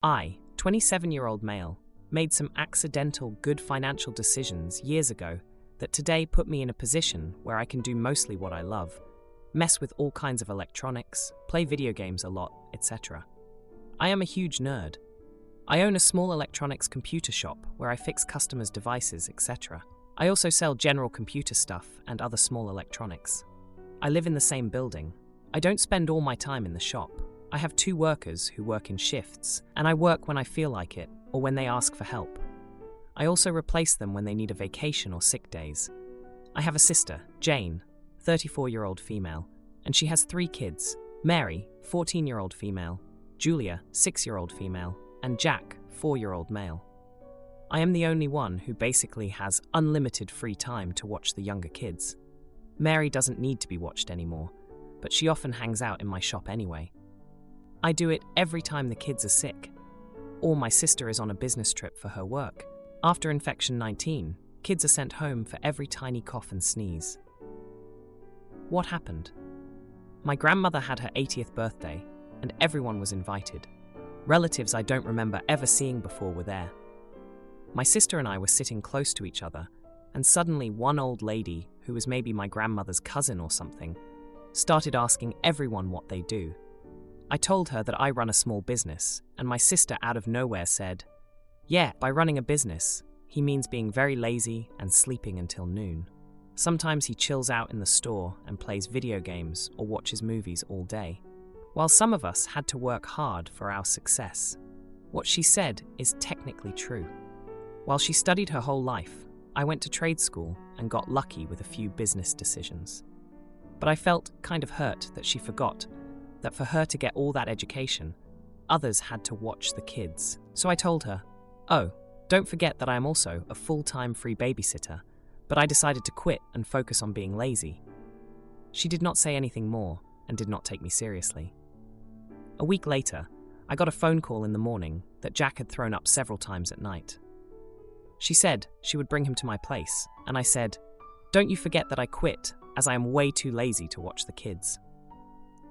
I, 27-year-old male, made some accidental good financial decisions years ago that today put me in a position where I can do mostly what I love, mess with all kinds of electronics, play video games a lot, etc. I am a huge nerd. I own a small electronics computer shop where I fix customers' devices, etc. I also sell general computer stuff and other small electronics. I live in the same building. I don't spend all my time in the shop. I have 2 workers who work in shifts, and I work when I feel like it or when they ask for help. I also replace them when they need a vacation or sick days. I have a sister, Jane, 34-year-old female, and she has 3 kids, Mary, 14-year-old female, Julia, 6-year-old female, and Jack, 4-year-old male. I am the only one who basically has unlimited free time to watch the younger kids. Mary doesn't need to be watched anymore, but she often hangs out in my shop anyway. I do it every time the kids are sick, or my sister is on a business trip for her work. After infection 19, kids are sent home for every tiny cough and sneeze. What happened? My grandmother had her 80th birthday, and everyone was invited. Relatives I don't remember ever seeing before were there. My sister and I were sitting close to each other, and suddenly one old lady, who was maybe my grandmother's cousin or something, started asking everyone what they do. I told her that I run a small business, and my sister out of nowhere said, "Yeah, by running a business, he means being very lazy and sleeping until noon. Sometimes he chills out in the store and plays video games or watches movies all day, while some of us had to work hard for our success." What she said is technically true. While she studied her whole life, I went to trade school and got lucky with a few business decisions. But I felt kind of hurt that she forgot that for her to get all that education, others had to watch the kids. So I told her, "Oh, don't forget that I am also a full-time free babysitter, but I decided to quit and focus on being lazy." She did not say anything more and did not take me seriously. A week later, I got a phone call in the morning that Jack had thrown up several times at night. She said she would bring him to my place, and I said, "Don't you forget that I quit, as I am way too lazy to watch the kids."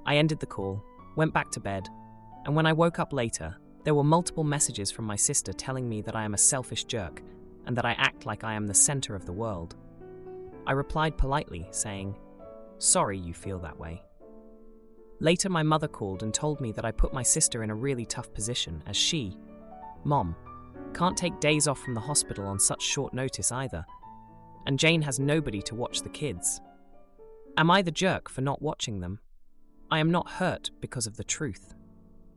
I ended the call, went back to bed, and when I woke up later, there were multiple messages from my sister telling me that I am a selfish jerk and that I act like I am the center of the world. I replied politely, saying, "Sorry you feel that way." Later, my mother called and told me that I put my sister in a really tough position as she, Mom, can't take days off from the hospital on such short notice either, and Jane has nobody to watch the kids. Am I the jerk for not watching them? I am not hurt because of the truth.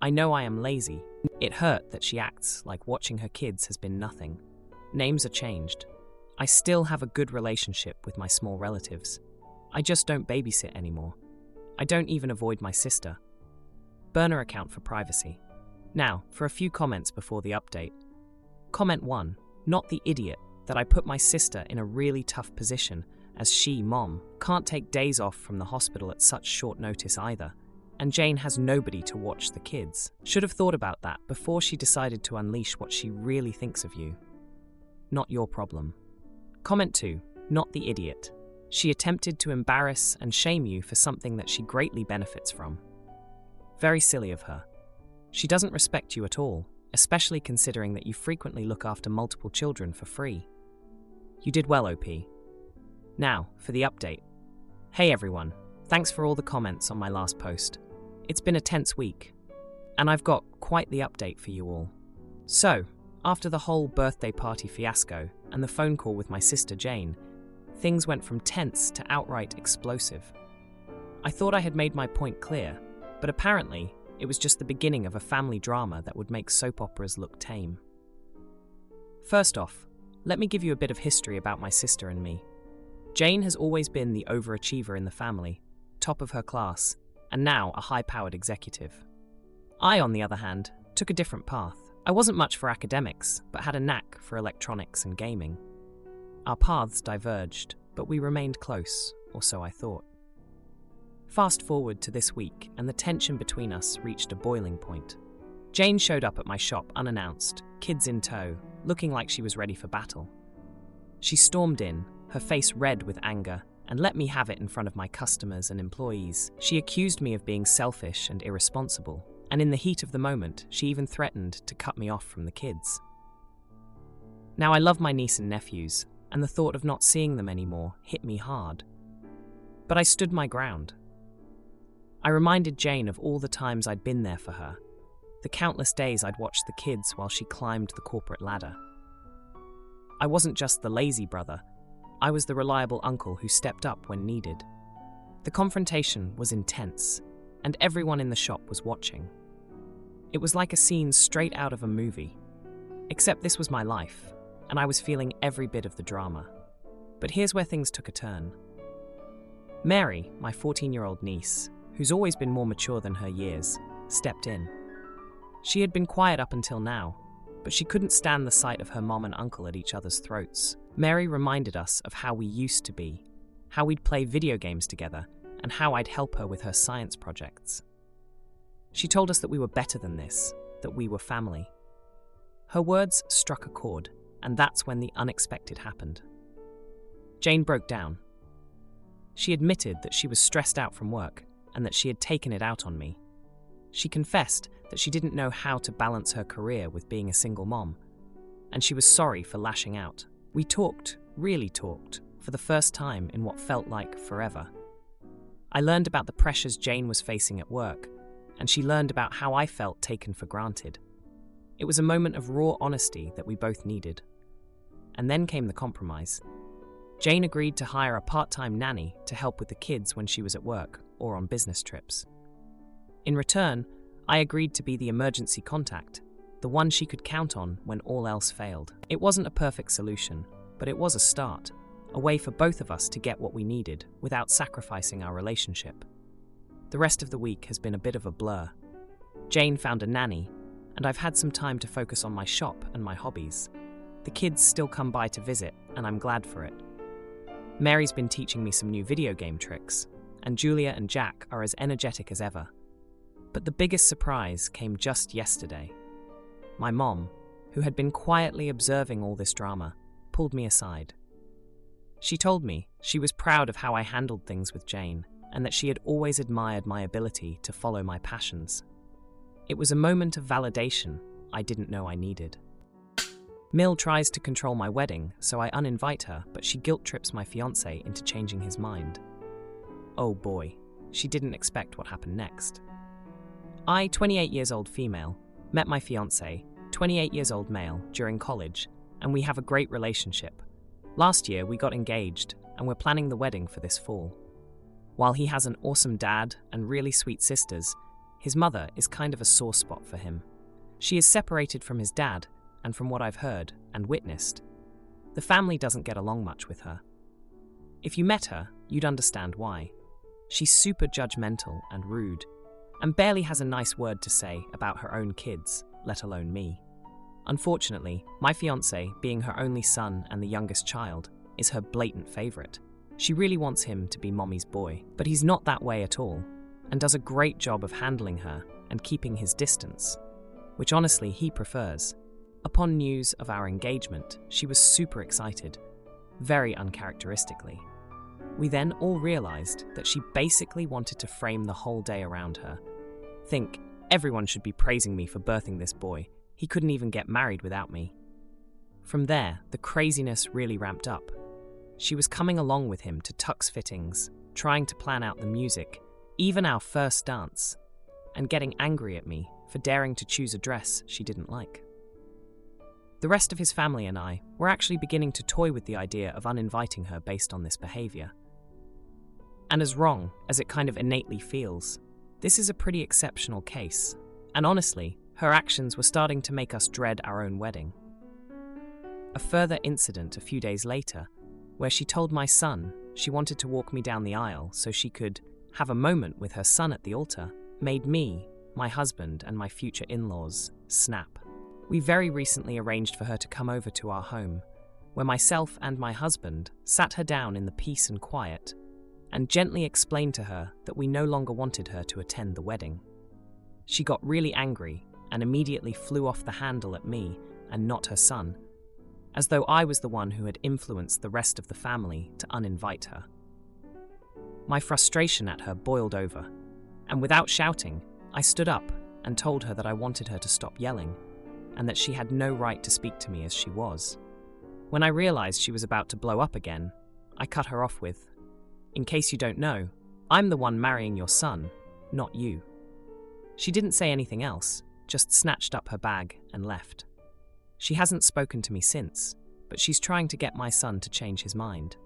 I know I am lazy. It hurt that she acts like watching her kids has been nothing. Names are changed. I still have a good relationship with my small relatives. I just don't babysit anymore. I don't even avoid my sister. Burner account for privacy. Now, for a few comments before the update. Comment 1. Not the idiot that I put my sister in a really tough position as she, Mom, can't take days off from the hospital at such short notice either, and Jane has nobody to watch the kids. Should have thought about that before she decided to unleash what she really thinks of you. Not your problem. Comment 2. Not the idiot. She attempted to embarrass and shame you for something that she greatly benefits from. Very silly of her. She doesn't respect you at all, especially considering that you frequently look after multiple children for free. You did well, OP. Now, for the update. Hey everyone, thanks for all the comments on my last post. It's been a tense week, and I've got quite the update for you all. So, after the whole birthday party fiasco and the phone call with my sister Jane, things went from tense to outright explosive. I thought I had made my point clear, but apparently it was just the beginning of a family drama that would make soap operas look tame. First off, let me give you a bit of history about my sister and me. Jane has always been the overachiever in the family, top of her class, and now a high-powered executive. I, on the other hand, took a different path. I wasn't much for academics, but had a knack for electronics and gaming. Our paths diverged, but we remained close, or so I thought. Fast forward to this week, and the tension between us reached a boiling point. Jane showed up at my shop unannounced, kids in tow, looking like she was ready for battle. She stormed in, her face red with anger, and let me have it in front of my customers and employees. She accused me of being selfish and irresponsible, and in the heat of the moment, she even threatened to cut me off from the kids. Now, I love my niece and nephews, and the thought of not seeing them anymore hit me hard. But I stood my ground. I reminded Jane of all the times I'd been there for her, the countless days I'd watched the kids while she climbed the corporate ladder. I wasn't just the lazy brother, I was the reliable uncle who stepped up when needed. The confrontation was intense, and everyone in the shop was watching. It was like a scene straight out of a movie, except this was my life, and I was feeling every bit of the drama. But here's where things took a turn. Mary, my 14-year-old niece, who's always been more mature than her years, stepped in. She had been quiet up until now, but she couldn't stand the sight of her mom and uncle at each other's throats. Mary reminded us of how we used to be, how we'd play video games together, and how I'd help her with her science projects. She told us that we were better than this, that we were family. Her words struck a chord, and that's when the unexpected happened. Jane broke down. She admitted that she was stressed out from work and that she had taken it out on me. She confessed that she didn't know how to balance her career with being a single mom, and she was sorry for lashing out. We talked, really talked, for the first time in what felt like forever. I learned about the pressures Jane was facing at work, and she learned about how I felt taken for granted. It was a moment of raw honesty that we both needed. And then came the compromise. Jane agreed to hire a part-time nanny to help with the kids when she was at work or on business trips. In return, I agreed to be the emergency contact, the one she could count on when all else failed. It wasn't a perfect solution, but it was a start, a way for both of us to get what we needed without sacrificing our relationship. The rest of the week has been a bit of a blur. Jane found a nanny, and I've had some time to focus on my shop and my hobbies. The kids still come by to visit, and I'm glad for it. Mary's been teaching me some new video game tricks, and Julia and Jack are as energetic as ever. But the biggest surprise came just yesterday. My mom, who had been quietly observing all this drama, pulled me aside. She told me she was proud of how I handled things with Jane, and that she had always admired my ability to follow my passions. It was a moment of validation I didn't know I needed. Mill tries to control my wedding, so I uninvite her, but she guilt-trips my fiancé into changing his mind. Oh boy, she didn't expect what happened next. I, 28 years old female, met my fiancé, 28 years old male, during college, and we have a great relationship. Last year, we got engaged, and we're planning the wedding for this fall. While he has an awesome dad and really sweet sisters, his mother is kind of a sore spot for him. She is separated from his dad, and from what I've heard and witnessed, the family doesn't get along much with her. If you met her, you'd understand why. She's super judgmental and rude, and barely has a nice word to say about her own kids, let alone me. Unfortunately, my fiancé, being her only son and the youngest child, is her blatant favorite. She really wants him to be mommy's boy, but he's not that way at all, and does a great job of handling her and keeping his distance, which honestly he prefers. Upon news of our engagement, she was super excited, very uncharacteristically. We then all realized that she basically wanted to frame the whole day around her. Think, everyone should be praising me for birthing this boy. He couldn't even get married without me. From there, the craziness really ramped up. She was coming along with him to tux fittings, trying to plan out the music, even our first dance, and getting angry at me for daring to choose a dress she didn't like. The rest of his family and I were actually beginning to toy with the idea of uninviting her based on this behavior. And as wrong as it kind of innately feels, this is a pretty exceptional case, and honestly, her actions were starting to make us dread our own wedding. A further incident a few days later, where she told my son she wanted to walk me down the aisle so she could have a moment with her son at the altar, made me, my husband, and my future in-laws snap. We very recently arranged for her to come over to our home, where myself and my husband sat her down in the peace and quiet and gently explained to her that we no longer wanted her to attend the wedding. She got really angry and immediately flew off the handle at me and not her son, as though I was the one who had influenced the rest of the family to uninvite her. My frustration at her boiled over, and without shouting, I stood up and told her that I wanted her to stop yelling and that she had no right to speak to me as she was. When I realized she was about to blow up again, I cut her off with, "In case you don't know, I'm the one marrying your son, not you." She didn't say anything else, just snatched up her bag and left. She hasn't spoken to me since, but she's trying to get my son to change his mind.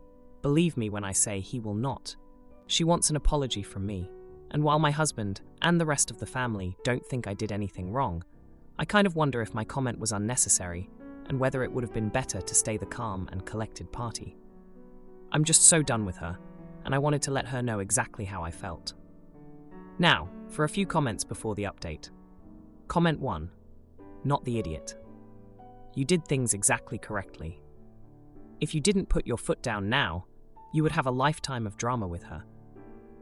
Believe me when I say he will not. She wants an apology from me, and while my husband and the rest of the family don't think I did anything wrong, I kind of wonder if my comment was unnecessary and whether it would have been better to stay the calm and collected party. I'm just so done with her, and I wanted to let her know exactly how I felt. Now, for a few comments before the update. Comment 1. Not the idiot. You did things exactly correctly. If you didn't put your foot down now, you would have a lifetime of drama with her.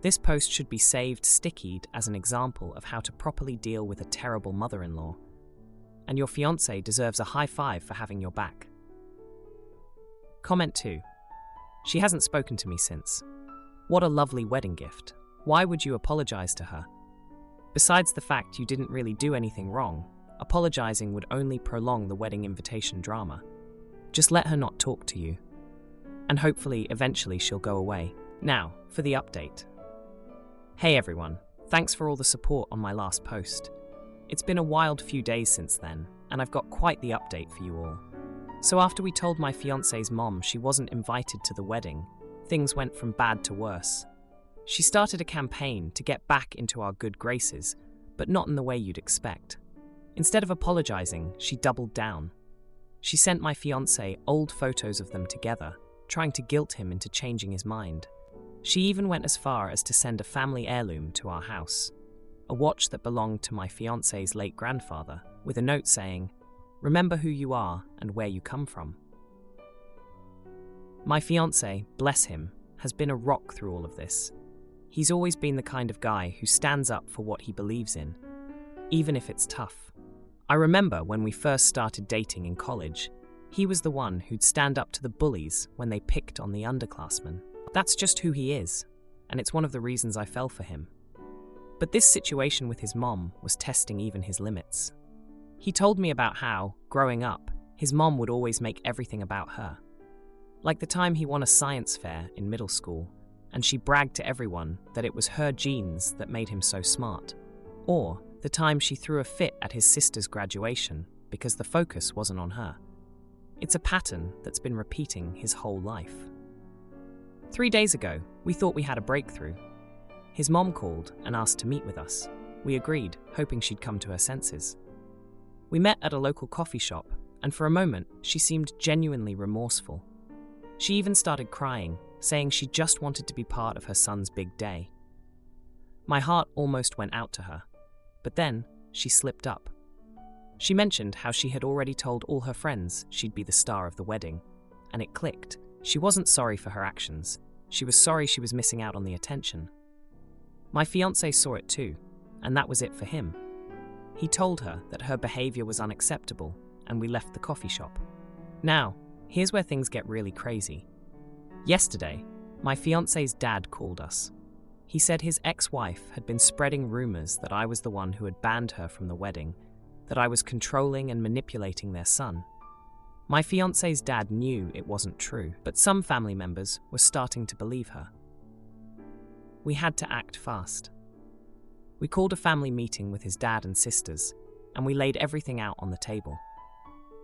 This post should be saved stickied as an example of how to properly deal with a terrible mother-in-law. And your fiancé deserves a high five for having your back. Comment 2. She hasn't spoken to me since. What a lovely wedding gift. Why would you apologize to her? Besides the fact you didn't really do anything wrong, apologizing would only prolong the wedding invitation drama. Just let her not talk to you. And hopefully, eventually she'll go away. Now, for the update. Hey everyone, thanks for all the support on my last post. It's been a wild few days since then, and I've got quite the update for you all. So after we told my fiancé's mom she wasn't invited to the wedding, things went from bad to worse. She started a campaign to get back into our good graces, but not in the way you'd expect. Instead of apologizing, she doubled down. She sent my fiancé old photos of them together, trying to guilt him into changing his mind. She even went as far as to send a family heirloom to our house, a watch that belonged to my fiancé's late grandfather, with a note saying, "Remember who you are and where you come from." My fiancé, bless him, has been a rock through all of this. He's always been the kind of guy who stands up for what he believes in, even if it's tough. I remember when we first started dating in college, he was the one who'd stand up to the bullies when they picked on the underclassmen. That's just who he is, and it's one of the reasons I fell for him. But this situation with his mom was testing even his limits. He told me about how, growing up, his mom would always make everything about her. Like the time he won a science fair in middle school, and she bragged to everyone that it was her genes that made him so smart. Or the time she threw a fit at his sister's graduation because the focus wasn't on her. It's a pattern that's been repeating his whole life. 3 days ago, we thought we had a breakthrough. His mom called and asked to meet with us. We agreed, hoping she'd come to her senses. We met at a local coffee shop, and for a moment, she seemed genuinely remorseful. She even started crying, saying she just wanted to be part of her son's big day. My heart almost went out to her, but then she slipped up. She mentioned how she had already told all her friends she'd be the star of the wedding, and it clicked. She wasn't sorry for her actions. She was sorry she was missing out on the attention. My fiancé saw it too, and that was it for him. He told her that her behavior was unacceptable, and we left the coffee shop. Now, here's where things get really crazy. Yesterday, my fiancé's dad called us. He said his ex-wife had been spreading rumors that I was the one who had banned her from the wedding, that I was controlling and manipulating their son. My fiancé's dad knew it wasn't true, but some family members were starting to believe her. We had to act fast. We called a family meeting with his dad and sisters, and we laid everything out on the table.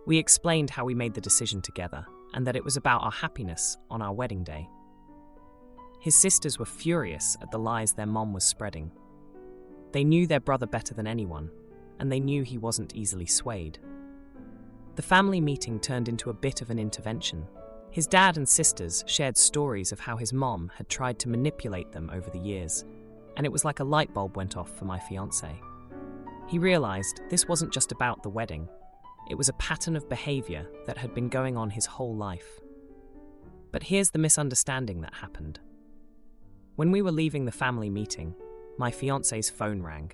We explained how we made the decision together, and that it was about our happiness on our wedding day. His sisters were furious at the lies their mom was spreading. They knew their brother better than anyone, and they knew he wasn't easily swayed. The family meeting turned into a bit of an intervention. His dad and sisters shared stories of how his mom had tried to manipulate them over the years, and it was like a light bulb went off for my fiancé. He realized this wasn't just about the wedding. It was a pattern of behavior that had been going on his whole life. But here's the misunderstanding that happened. When we were leaving the family meeting, my fiancé's phone rang.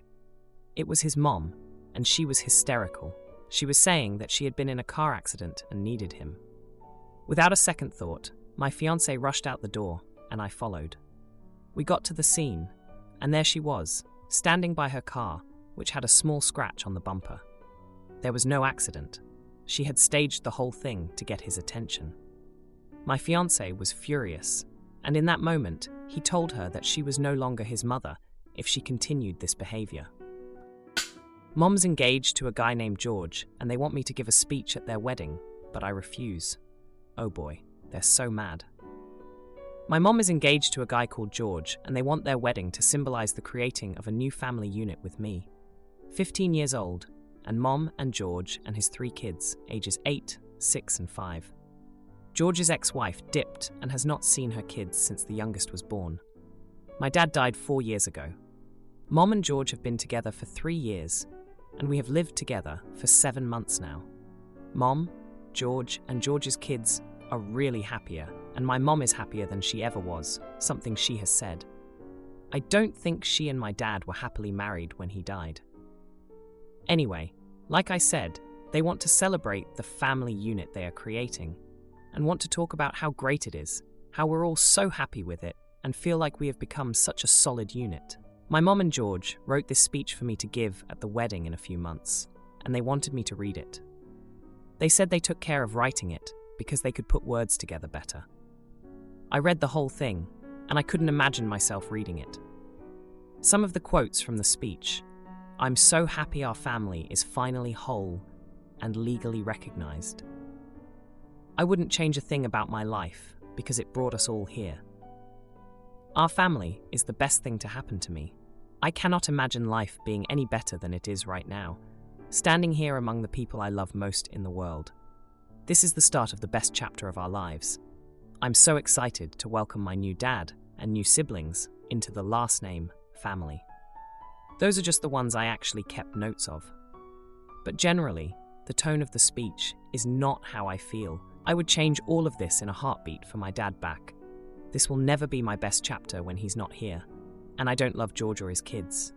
It was his mom, and she was hysterical. She was saying that she had been in a car accident and needed him. Without a second thought, my fiancé rushed out the door, and I followed. We got to the scene, and there she was, standing by her car, which had a small scratch on the bumper. There was no accident. She had staged the whole thing to get his attention. My fiancé was furious, and in that moment, he told her that she was no longer his mother if she continued this behavior. Mom's engaged to a guy named George, and they want me to give a speech at their wedding, but I refuse. Oh boy, they're so mad. My mom is engaged to a guy called George, and they want their wedding to symbolize the creating of a new family unit with me. 15 years old, and Mom and George and his 3 kids, ages 8, 6, and 5. George's ex-wife dipped and has not seen her kids since the youngest was born. My dad died 4 years ago. Mom and George have been together for 3 years, and we have lived together for 7 months now. Mom, George, and George's kids are really happier, and my mom is happier than she ever was, something she has said. I don't think she and my dad were happily married when he died. Anyway, like I said, they want to celebrate the family unit they are creating, and want to talk about how great it is, how we're all so happy with it, and feel like we have become such a solid unit. My mom and George wrote this speech for me to give at the wedding in a few months, and they wanted me to read it. They said they took care of writing it because they could put words together better. I read the whole thing, and I couldn't imagine myself reading it. Some of the quotes from the speech: "I'm so happy our family is finally whole and legally recognized. I wouldn't change a thing about my life because it brought us all here. Our family is the best thing to happen to me. I cannot imagine life being any better than it is right now, standing here among the people I love most in the world. This is the start of the best chapter of our lives. I'm so excited to welcome my new dad and new siblings into the last name family." Those are just the ones I actually kept notes of. But generally, the tone of the speech is not how I feel. I would change all of this in a heartbeat for my dad back. This will never be my best chapter when he's not here, and I don't love George or his kids.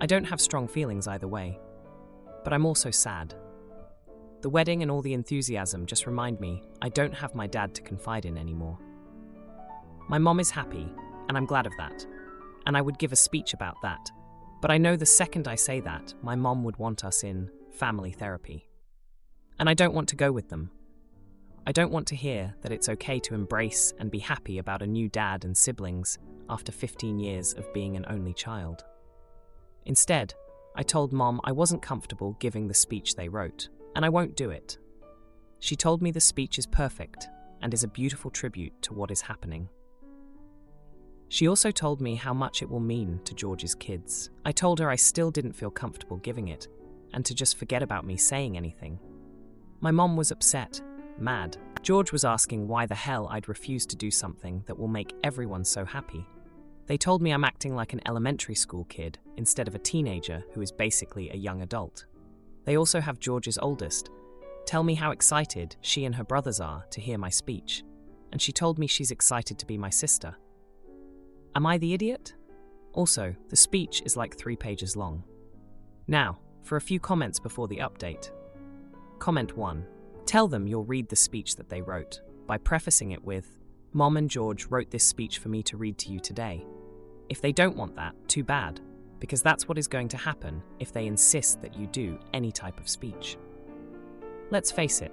I don't have strong feelings either way, but I'm also sad. The wedding and all the enthusiasm just remind me I don't have my dad to confide in anymore. My mom is happy, and I'm glad of that, and I would give a speech about that, but I know the second I say that, my mom would want us in family therapy. And I don't want to go with them. I don't want to hear that it's okay to embrace and be happy about a new dad and siblings after 15 years of being an only child. Instead, I told Mom I wasn't comfortable giving the speech they wrote, and I won't do it. She told me the speech is perfect and is a beautiful tribute to what is happening. She also told me how much it will mean to George's kids. I told her I still didn't feel comfortable giving it, and to just forget about me saying anything. My mom was upset, mad. George was asking why the hell I'd refused to do something that will make everyone so happy. They told me I'm acting like an elementary school kid instead of a teenager who is basically a young adult. They also have George's oldest tell me how excited she and her brothers are to hear my speech, and she told me she's excited to be my sister. Am I the idiot? Also, the speech is like 3 pages long. Now, for a few comments before the update. Comment 1. Tell them you'll read the speech that they wrote by prefacing it with, "Mom and George wrote this speech for me to read to you today." If they don't want that, too bad, because that's what is going to happen if they insist that you do any type of speech. Let's face it,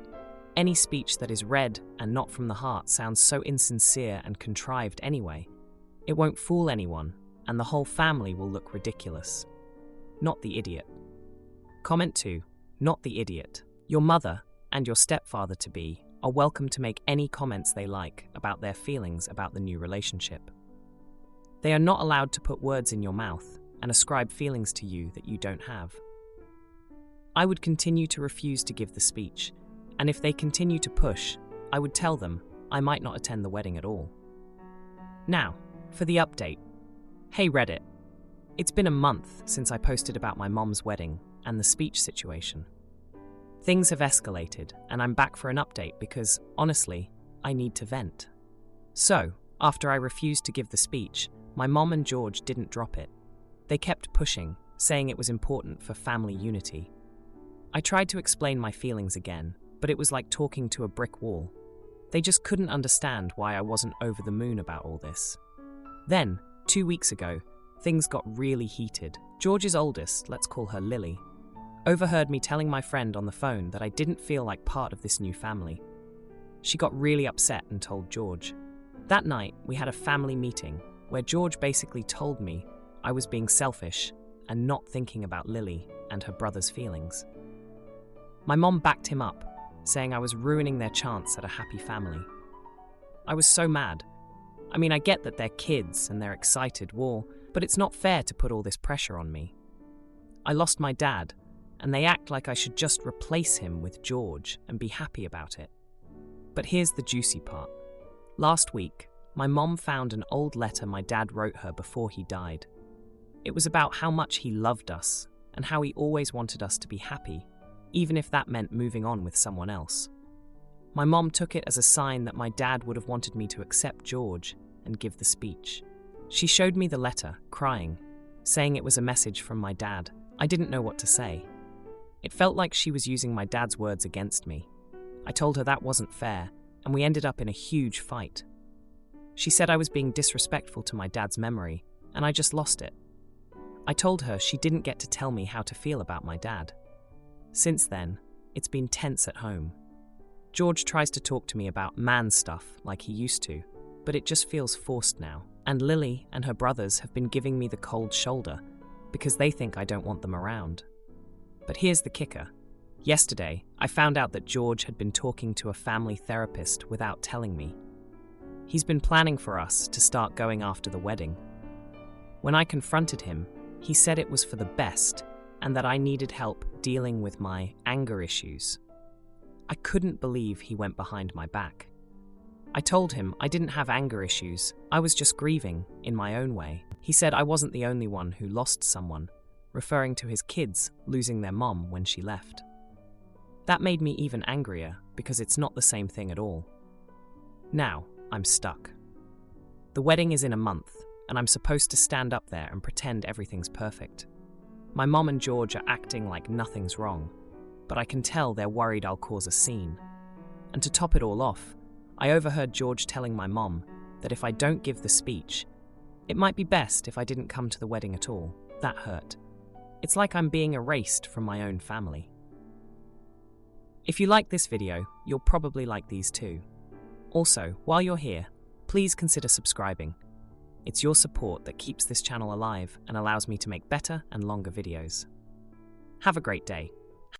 any speech that is read and not from the heart sounds so insincere and contrived anyway. It won't fool anyone, and the whole family will look ridiculous. Not the idiot. Comment 2. Not the idiot. Your mother and your stepfather-to-be are welcome to make any comments they like about their feelings about the new relationship. They are not allowed to put words in your mouth and ascribe feelings to you that you don't have. I would continue to refuse to give the speech, and if they continue to push, I would tell them I might not attend the wedding at all. Now, for the update. Hey Reddit. It's been a month since I posted about my mom's wedding and the speech situation. Things have escalated, and I'm back for an update because, honestly, I need to vent. So, after I refused to give the speech, my mom and George didn't drop it. They kept pushing, saying it was important for family unity. I tried to explain my feelings again, but it was like talking to a brick wall. They just couldn't understand why I wasn't over the moon about all this. Then, 2 weeks ago, things got really heated, George's oldest, let's call her Lily, overheard me telling my friend on the phone that I didn't feel like part of this new family. She got really upset and told George. That night, we had a family meeting where George basically told me I was being selfish and not thinking about Lily and her brother's feelings. My mom backed him up, saying I was ruining their chance at a happy family. I was so mad. I mean, I get that they're kids and they're excited, but it's not fair to put all this pressure on me. I lost my dad, and they act like I should just replace him with George and be happy about it. But here's the juicy part. Last week, my mom found an old letter my dad wrote her before he died. It was about how much he loved us and how he always wanted us to be happy, even if that meant moving on with someone else. My mom took it as a sign that my dad would have wanted me to accept George and give the speech. She showed me the letter, crying, saying it was a message from my dad. I didn't know what to say. It felt like she was using my dad's words against me. I told her that wasn't fair, and we ended up in a huge fight. She said I was being disrespectful to my dad's memory, and I just lost it. I told her she didn't get to tell me how to feel about my dad. Since then, it's been tense at home. George tries to talk to me about man stuff like he used to, but it just feels forced now. And Lily and her brothers have been giving me the cold shoulder because they think I don't want them around. But here's the kicker. Yesterday, I found out that George had been talking to a family therapist without telling me. He's been planning for us to start going after the wedding. When I confronted him, he said it was for the best and that I needed help dealing with my anger issues. I couldn't believe he went behind my back. I told him I didn't have anger issues, I was just grieving in my own way. He said I wasn't the only one who lost someone, referring to his kids losing their mom when she left. That made me even angrier because it's not the same thing at all. Now, I'm stuck. The wedding is in a month, and I'm supposed to stand up there and pretend everything's perfect. My mom and George are acting like nothing's wrong, but I can tell they're worried I'll cause a scene. And to top it all off, I overheard George telling my mom that if I don't give the speech, it might be best if I didn't come to the wedding at all. That hurt. It's like I'm being erased from my own family. If you like this video, you'll probably like these too. Also, while you're here, please consider subscribing. It's your support that keeps this channel alive and allows me to make better and longer videos. Have a great day.